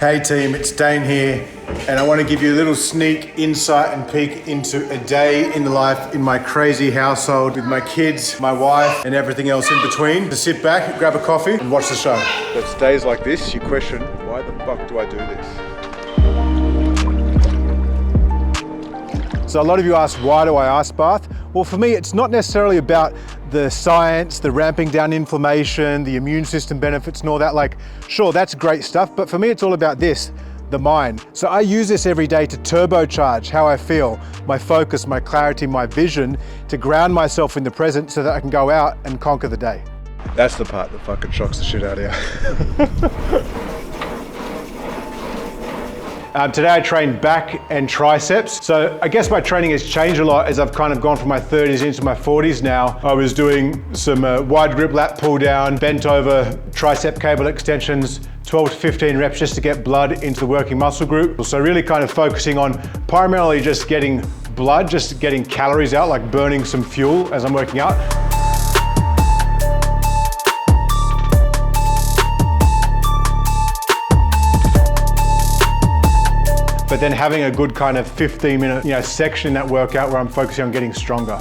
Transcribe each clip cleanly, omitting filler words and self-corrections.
Hey team, it's Daine here, and I want to give you a little sneak insight and peek into a day in the life in my crazy household with my kids, my wife, and everything else in between. To sit back, grab a coffee, and watch the show. So it's days like this, you question, why the fuck do I do this? So a lot of you ask, why do I ice bath? Well, for me, it's not necessarily about the science, the ramping down inflammation, the immune system benefits and all that. Like, sure, that's great stuff, but for me, it's all about this, the mind. So I use this every day to turbocharge how I feel, my focus, my clarity, my vision, to ground myself in the present so that I can go out and conquer the day. That's the part that fucking shocks the shit out of you. Today I trained back and triceps. So I guess my training has changed a lot as I've kind of gone from my 30s into my 40s now. I was doing some wide grip lat pull down, bent over tricep cable extensions, 12 to 15 reps just to get blood into the working muscle group. So really kind of focusing on primarily just getting blood, just getting calories out, like burning some fuel as I'm working out. But then having a good kind of 15-minute, section in that workout where I'm focusing on getting stronger.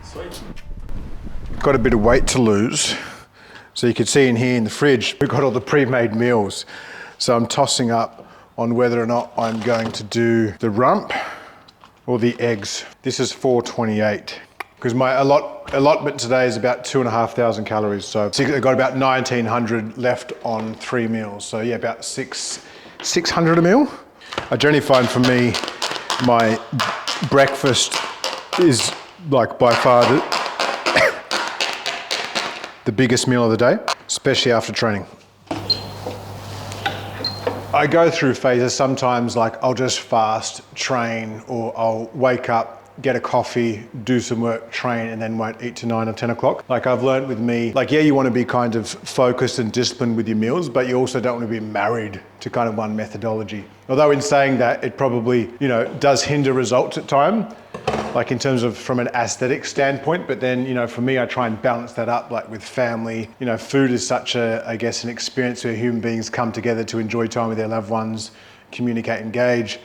Sweet. Got a bit of weight to lose. So you can see in here in the fridge, we've got all the pre-made meals. So I'm tossing up on whether or not I'm going to do the rump or the eggs. This is 428. Because my allotment today is about 2,500 calories. So I've got about 1,900 left on 3 meals. So yeah, about 600 a meal. I generally find for me, my breakfast is like by far the biggest meal of the day, especially after training. I go through phases sometimes, like I'll just fast, train, or I'll wake up, get a coffee, do some work, train, and then won't eat till 9 or 10 o'clock. Like I've learned with me, like yeah, you want to be kind of focused and disciplined with your meals, but you also don't want to be married to kind of one methodology. Although in saying that, it probably, does hinder results at times, like in terms of from an aesthetic standpoint, but then, for me, I try and balance that up, like with family. Food is such an experience where human beings come together to enjoy time with their loved ones, communicate, engage.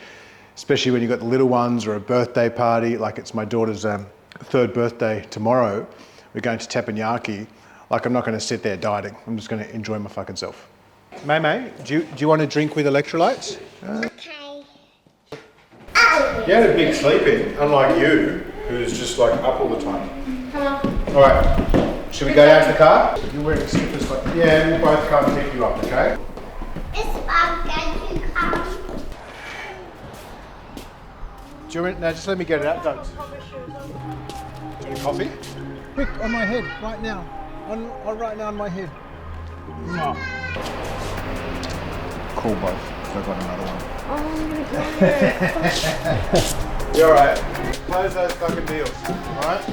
Especially when you've got the little ones or a birthday party, like it's my daughter's 3rd birthday tomorrow. We're going to teppanyaki. Like I'm not going to sit there dieting. I'm just going to enjoy my fucking self. May, do you want to drink with electrolytes? Okay. You had a big sleep in, unlike you, who's just like up all the time. All right, should we go down to the car? You're wearing slippers like, yeah, we'll both come pick you up, okay? It's going to come. Do you want, no, just let me get it out, don't. Do you want a coffee? Quick, on my head, right now. Right now on my head. No. Call both, because I've got another one. Oh, You're alright. Close those fucking deals, alright?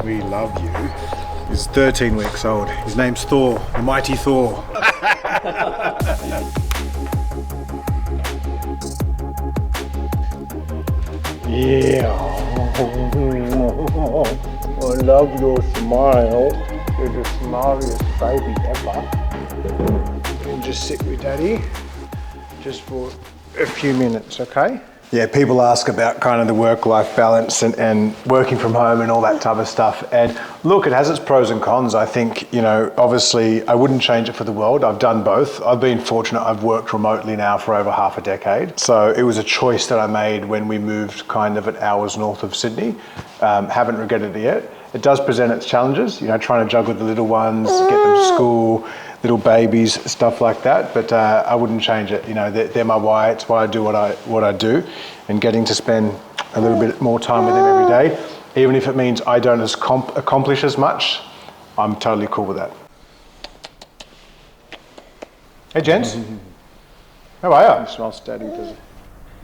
We love you. He's 13 weeks old. His name's Thor, the mighty Thor. Yeah. I love your smile. You're the smileiest baby ever. You can just sit with Daddy just for a few minutes, okay? Yeah, people ask about kind of the work-life balance and working from home and all that type of stuff. And look, it has its pros and cons. I think, obviously I wouldn't change it for the world. I've done both. I've been fortunate. I've worked remotely now for over half a decade. So it was a choice that I made when we moved kind of at hours north of Sydney. Haven't regretted it yet. It does present its challenges, trying to juggle the little ones, get them to school, little babies, stuff like that. But I wouldn't change it. They're my why. It's why I do what I do, and getting to spend a little bit more time with them every day, even if it means I don't accomplish as much, I'm totally cool with that. Hey, gents. How are you? Smells steady, does it?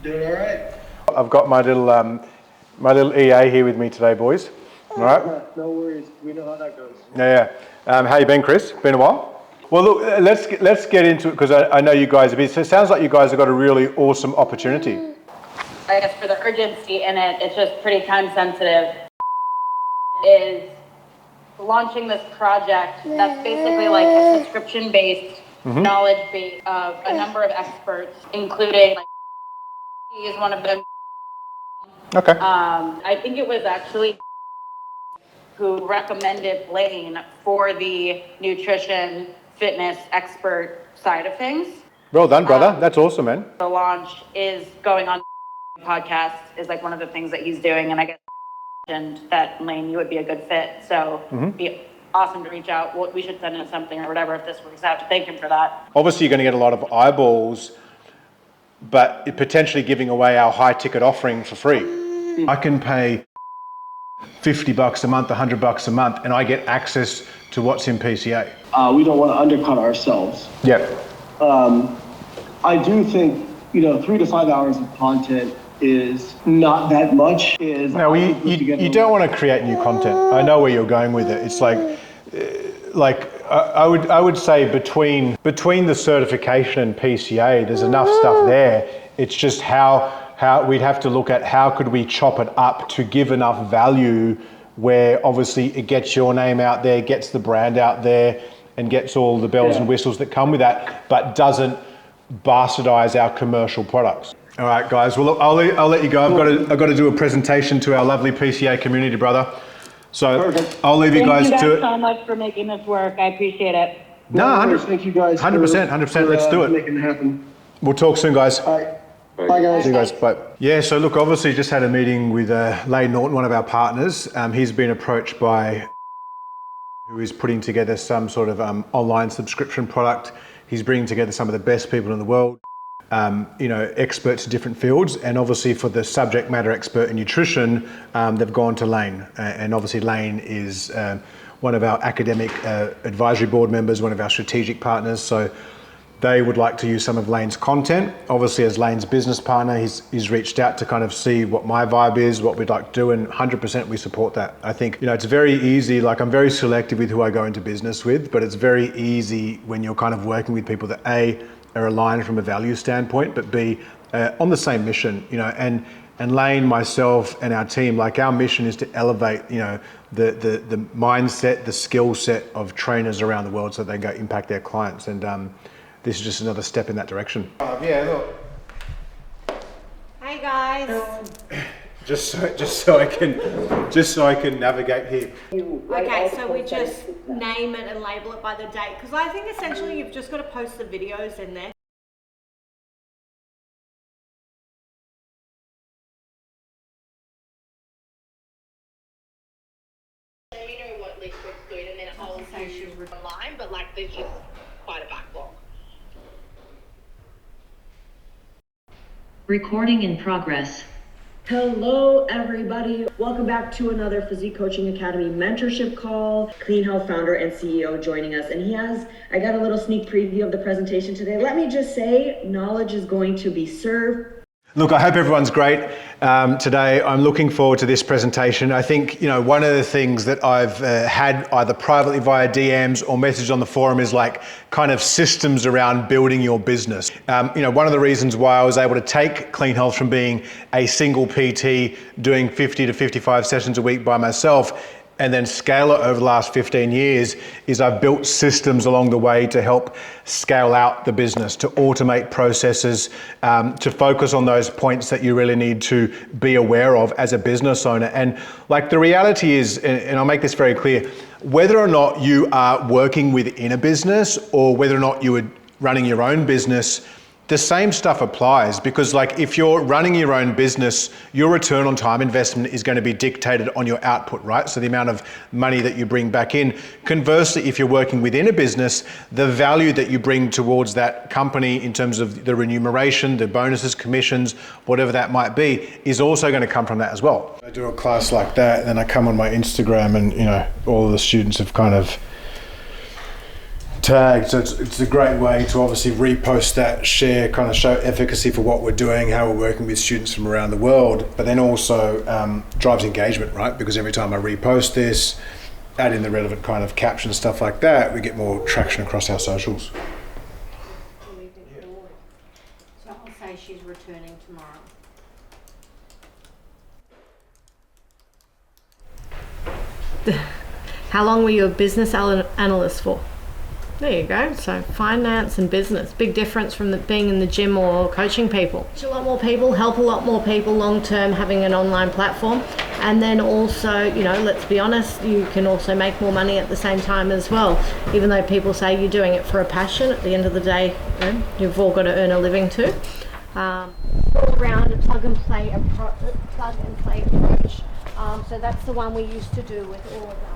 Doing all right. I've got my little EA here with me today, boys. All right. No worries. We know how that goes. Yeah. How you been, Chris? Been a while? Well, look, let's get into it, because I know you guys have been. So it sounds like you guys have got a really awesome opportunity. I guess for the urgency in it, it's just pretty time sensitive. Is launching this project that's basically like a subscription-based, knowledge base of a number of experts, including like he is one of them. Okay. I think it was actually who recommended Blaine for the nutrition, fitness expert side of things. Well done, brother. That's awesome, man. The launch is going on podcast is like one of the things that he's doing, and I guess that Lane, you would be a good fit. So it'd be awesome to reach out. We should send him something or whatever if this works out to thank him for that. Obviously, you're going to get a lot of eyeballs, but potentially giving away our high ticket offering for free. I can pay $50 a month, $100 a month, and I get access to what's in PCA. We don't want to undercut ourselves. Yeah. I do think, 3 to 5 hours of content is not that much. No, you don't want to create new content. I know where you're going with it. It's I would say between the certification and PCA, there's enough stuff there. It's just how we'd have to look at how could we chop it up to give enough value where obviously it gets your name out there, gets the brand out there, and gets all the bells and whistles that come with that, but doesn't bastardize our commercial products. All right, guys. Well, look, I'll let you go. I've got to do a presentation to our lovely PCA community, brother. So perfect. I'll leave you guys to it. Thank you guys so much for making this work. I appreciate it. No, 100%. Thank you guys. 100%. Let's do it. Making it happen. We'll talk soon, guys. All right. Bye, guys. See you guys. Bye. Yeah. So look, obviously, just had a meeting with Lane Norton, one of our partners. He's been approached by who is putting together some sort of online subscription product. He's bringing together some of the best people in the world. Experts in different fields, and obviously for the subject matter expert in nutrition, they've gone to Lane, and obviously Lane is one of our academic advisory board members, one of our strategic partners, so they would like to use some of Lane's content. Obviously as Lane's business partner, he's reached out to kind of see what my vibe is, what we'd like to do, and 100% we support that. I think, it's very easy, like I'm very selective with who I go into business with, but it's very easy when you're kind of working with people that A, are aligned from a value standpoint, but B, on the same mission, and Lane, myself, and our team, like our mission is to elevate, the mindset, the skill set of trainers around the world so they can go impact their clients. And this is just another step in that direction. Yeah, look. Hi guys. Just so I can navigate here. Okay, so we just name it and label it by the date, because I think essentially you've just got to post the videos in there. Let me know what list looks good, and then I'll say she's online, but like there's just quite a backlog. Recording in progress. Hello everybody, welcome back to another Physique Coaching Academy mentorship call. Clean Health founder and CEO joining us, and I got a little sneak preview of the presentation today. Let me just say, knowledge is going to be served. Look, I hope everyone's great today. I'm looking forward to this presentation. I think, one of the things that I've had either privately via DMs or messaged on the forum is like kind of systems around building your business. One of the reasons why I was able to take Clean Health from being a single PT doing 50 to 55 sessions a week by myself and then scale it over the last 15 years is I've built systems along the way to help scale out the business, to automate processes, to focus on those points that you really need to be aware of as a business owner. And like the reality is, and I'll make this very clear, whether or not you are working within a business or whether or not you are running your own business, the same stuff applies, because like if you're running your own business, your return on time investment is going to be dictated on your output, right? So the amount of money that you bring back in. Conversely, if you're working within a business, the value that you bring towards that company in terms of the remuneration, the bonuses, commissions, whatever that might be, is also going to come from that as well. I do a class like that, and then I come on my Instagram and, all of the students have kind of tagged, so it's a great way to obviously repost that, share, kind of show efficacy for what we're doing, how we're working with students from around the world, but then also drives engagement, right? Because every time I repost this, add in the relevant kind of caption, stuff like that, we get more traction across our socials. So I'll say she's returning tomorrow. How long were you a business analyst for? There you go. So finance and business, big difference from being in the gym or coaching people. Teach a lot more people, help a lot more people long term, having an online platform. And then also, you know, let's be honest, you can also make more money at the same time as well. Even though people say you're doing it for a passion, at the end of the day, you know, you've all got to earn a living too. All around a plug and play approach. So that's the one we used to do with all of that.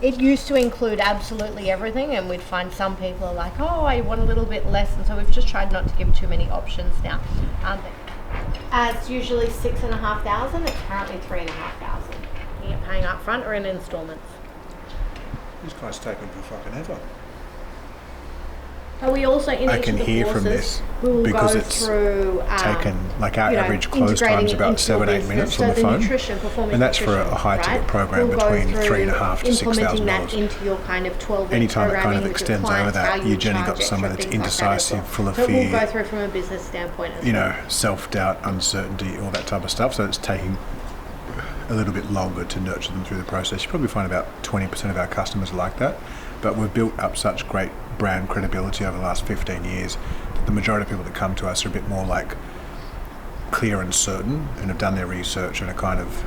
It used to include absolutely everything, and we'd find some people are like, oh, I want a little bit less, and so we've just tried not to give too many options now. It's usually $6,500. It's currently $3,500. You're paying up front or in installments. This guy's taken for fucking ever. But we also in I each can of the hear courses, from this we will because go it's through taken, like our you know, average close time is about 7-8 minutes on the phone, and that's for a high ticket program between $3,500 to $6,000. Into your kind of 12-week Anytime it kind of programming with your extends over clients, how that, you you generally got charge someone extra, that's things like that as indecisive, well. full of So fear, we'll go through from a business standpoint as you well. know, self-doubt, uncertainty, all that type of stuff. So it's taking a little bit longer to nurture them through the process. You probably find about 20% of our customers are like that, but we've built up such great brand credibility over the last 15 years that the majority of people that come to us are a bit more like clear and certain and have done their research and are kind of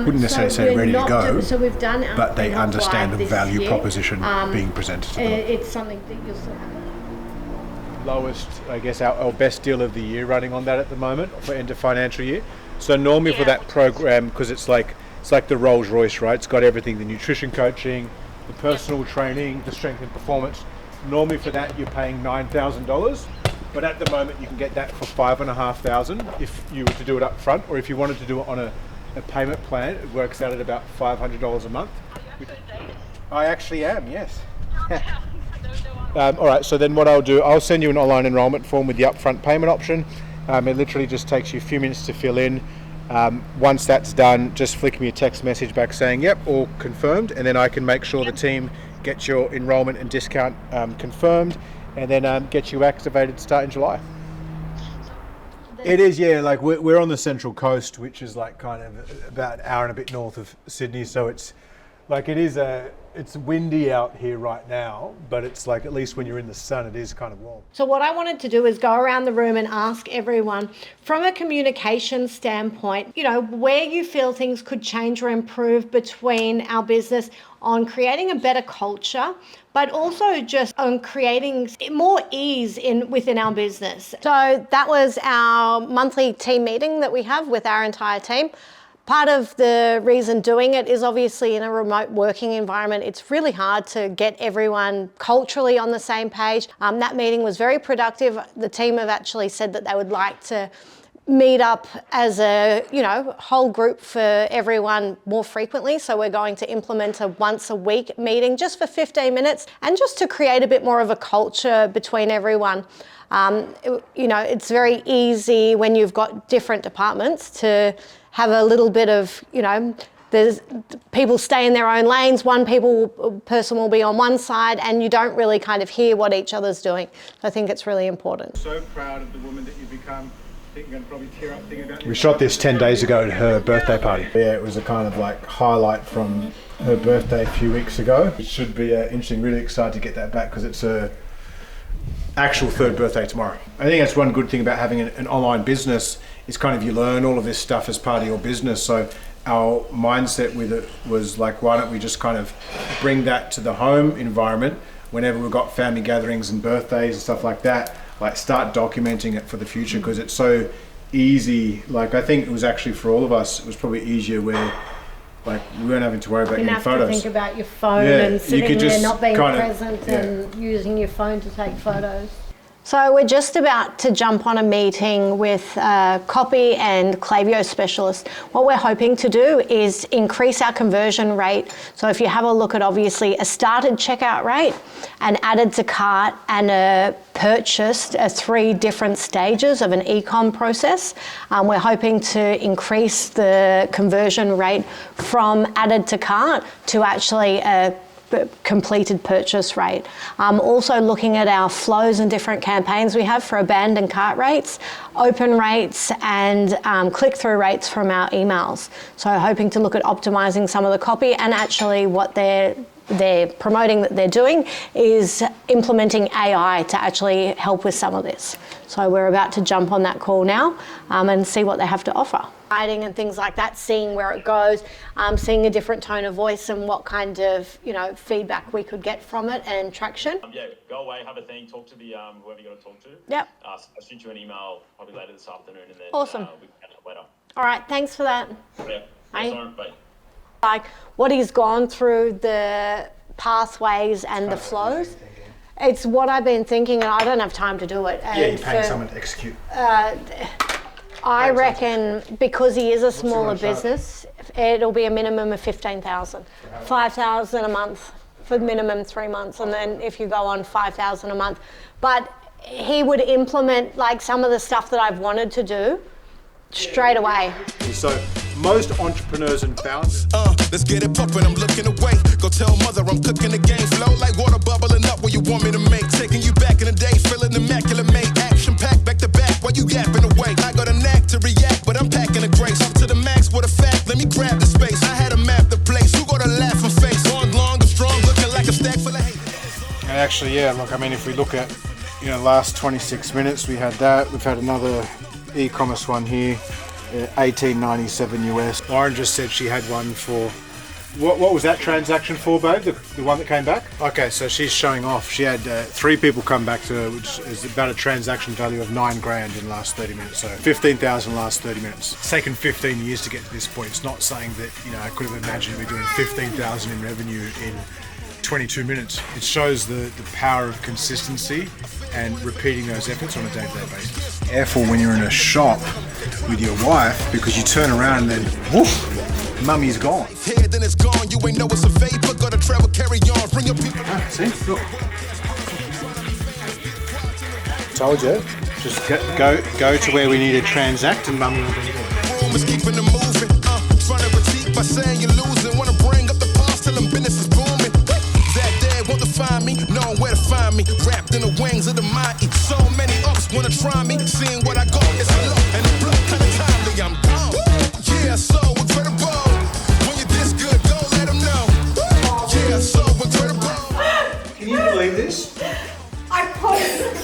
wouldn't necessarily say ready to go, so we've done but they Not understand Live the this value year. proposition being presented to them. It's something that you'll still have. Lowest, I guess, our best deal of the year running on that at the moment for end of financial year. So normally for that program, because it's like the Rolls Royce, right? It's got everything: the nutrition coaching, the personal training, the strength and performance. Normally for that you're paying $9,000, but at the moment you can get that for $5,500 if you were to do it up front, or if you wanted to do it on a payment plan, it works out at about $500 a month. I actually am, yes. All right, so then what I'll do, I'll send you an online enrollment form with the upfront payment option. It literally just takes you a few minutes to fill in. Once that's done, just flick me a text message back saying, yep, all confirmed, and then I can make sure the team gets your enrollment and discount confirmed, and then get you activated to start in July. It is, yeah, like we're on the Central Coast, which is like kind of about an hour and a bit north of Sydney, so it's like it's windy out here right now, but it's like at least when you're in the sun it is kind of warm. So what I wanted to do is go around the room and ask everyone from a communication standpoint, you know, where you feel things could change or improve between our business on creating a better culture, but also just on creating more ease within our business. So that was our monthly team meeting that we have with our entire team. Part of the reason doing it is obviously in a remote working environment, it's really hard to get everyone culturally on the same page. That meeting was very productive. The team have actually said that they would like to meet up as a, you know, whole group for everyone more frequently. So we're going to implement a once a week meeting just for 15 minutes and just to create a bit more of a culture between everyone. You know, it's very easy when you've got different departments to have a little bit of, you know, there's people stay in their own lanes, person will be on one side and you don't really kind of hear what each other's doing. I think it's really important. So proud of the woman that you've become. I think you're going to probably tear up thinking about it. We shot this 10 days ago at her birthday party. Yeah, it was a kind of like highlight from her birthday a few weeks ago. It should be interesting, really excited to get that back because it's her actual third birthday tomorrow. I think that's one good thing about having an online business is kind of you learn all of this stuff as part of your business. So our mindset with it was like, why don't we just kind of bring that to the home environment whenever we've got family gatherings and birthdays and stuff like that, like start documenting it for the future because it's so easy. Like I think it was actually for all of us, it was probably easier where like we weren't having to worry about getting photos. You didn't have to think about your phone and sitting there not being present and using your phone to take photos. So we're just about to jump on a meeting with a copy and Klaviyo specialist. What we're hoping to do is increase our conversion rate. So if you have a look at obviously a started checkout rate, an added to cart and a purchased are 3 different stages of an e-com process. We're hoping to increase the conversion rate from added to cart to actually a completed purchase rate. Also looking at our flows and different campaigns we have for abandoned cart rates, open rates, and click-through rates from our emails. So hoping to look at optimizing some of the copy, and actually what they're promoting that they're doing is implementing AI to actually help with some of this. So we're about to jump on that call now and see what they have to offer. Writing and things like that, seeing where it goes, seeing a different tone of voice and what kind of feedback we could get from it and traction. Yeah, go away, have a thing, talk to the whoever you got to talk to. Yep. I'll shoot you an email probably later this afternoon, and then Awesome. we can catch up later. All right, thanks for that. Yeah. Bye. Bye. Like what he's gone through, the pathways and the flows. It's what I've been thinking, and I don't have time to do it. And you're paying someone to execute. I reckon because he is a smaller business, it'll be a minimum of 15,000, 5,000 a month for minimum 3 months, and then if you go on 5,000 a month. But he would implement like some of the stuff that I've wanted to do straight away. So most entrepreneurs and founders. Let's get it poppin', I'm looking away. Go tell mother I'm cooking the game. Flow like water bubbling up where you want me to make. Taking you back in the day, feeling immaculate, mate. Action packed back to back while you yapping away. I got a knack to react, but I'm packing a grace. Up to the max with a fact, let me grab the space. I had to map the place, who got a laughing face? On long and strong, looking like a stack full of hate. And actually, yeah, look, I mean, if we look at, last 26 minutes, we had that. We've had another e-commerce one here. 1897 US. Lauren just said she had one for, what was that transaction for, babe? The one that came back? Okay, so she's showing off. She had 3 people come back to her, which is about a transaction value of $9,000 in the last 30 minutes. So 15,000 last 30 minutes. It's taken 15 years to get to this point. It's not something that, I could have imagined we're doing 15,000 in revenue in 22 minutes. It shows the power of consistency and repeating those efforts on a day-to-day basis. Careful when you're in a shop with your wife, because you turn around and then woof, mummy's gone. Here, then it's gone. You ain't know it's a vapor. Gotta travel, carry on. Bring your people. See, look. Told you. Just go to where we need to transact, and mummy will be there. Room is keeping them moving. Trying to critique by saying you're losing. Wanna bring up the past, tell them business is booming. That day won't define me, knowing where to find me. Wrapped in the wings of the mighty. So many ups wanna try me. Seeing what I got is a look, and the blood kinda timely. I'm gone. Yeah, so incredible. When you're this good, go let them know. Yeah, so incredible. Can you believe this? I posted.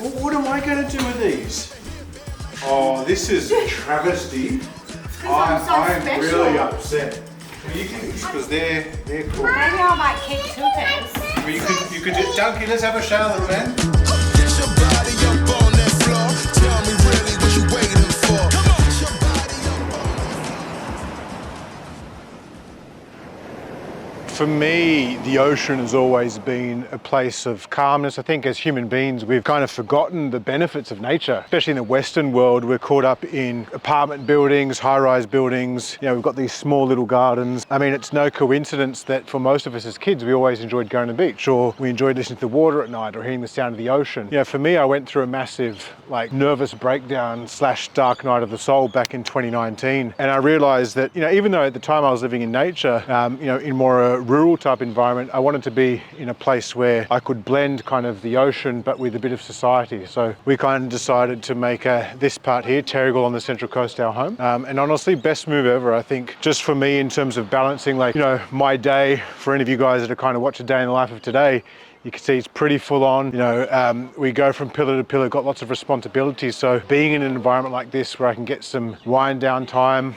Well, what am I going to do with these? Oh, this is a travesty. I'm really upset. Well, you can, because they're cool. Maybe I might keep 2 pairs. Well, you could do, Dunky, let's have a shower, little man. Get your body up on that floor. Tell me really what you waiting for. Come on, get your body up on. For me, the ocean has always been a place of calmness. I think as human beings, we've kind of forgotten the benefits of nature. Especially in the Western world, we're caught up in apartment buildings, high-rise buildings. We've got these small little gardens. I mean, it's no coincidence that for most of us as kids, we always enjoyed going to the beach, or we enjoyed listening to the water at night, or hearing the sound of the ocean. For me, I went through a massive, nervous breakdown / dark night of the soul back in 2019. And I realized that, even though at the time I was living in nature, in more a rural type environment, I wanted to be in a place where I could blend kind of the ocean but with a bit of society. So we kind of decided to make this part here, Terrigal on the Central Coast, our home. And honestly, best move ever, I think, just for me in terms of balancing my day. For any of you guys that are kind of watch a day in the life of today, you can see it's pretty full on. We go from pillar to pillar, got lots of responsibilities. So being in an environment like this where I can get some wind down time,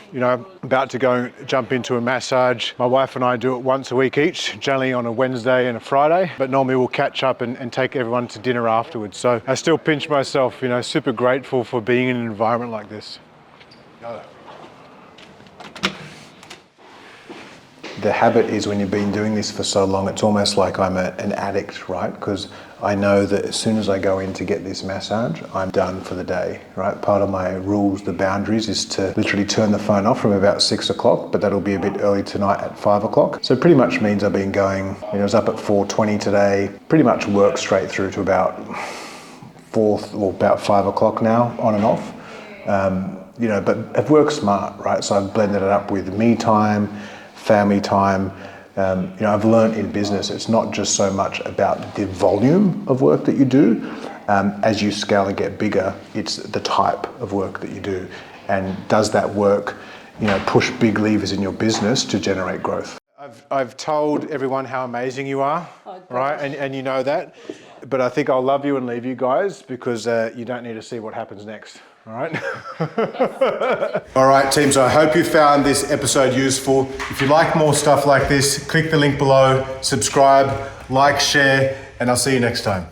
about to go jump into a massage. My wife and I do it once a week each, generally on a Wednesday and a Friday, but normally we'll catch up and take everyone to dinner afterwards. So I still pinch myself, super grateful for being in an environment like this. The habit is when you've been doing this for so long, it's almost like I'm an addict, right? Because I know that as soon as I go in to get this massage, I'm done for the day, right? Part of my rules, the boundaries, is to literally turn the phone off from about 6 o'clock, but that'll be a bit early tonight at 5 o'clock. So pretty much means I've been going, I was up at 4:20 today, pretty much work straight through to about 5 o'clock now, on and off. But I've worked smart, right? So I've blended it up with me time, family time. I've learned in business, it's not just so much about the volume of work that you do. As you scale and get bigger, it's the type of work that you do. And does that work, push big levers in your business to generate growth? I've told everyone how amazing you are, right? And you know that. But I think I'll love you and leave you guys because you don't need to see what happens next, all right? All right, team, so I hope you found this episode useful. If you like more stuff like this, click the link below, subscribe, like, share, and I'll see you next time.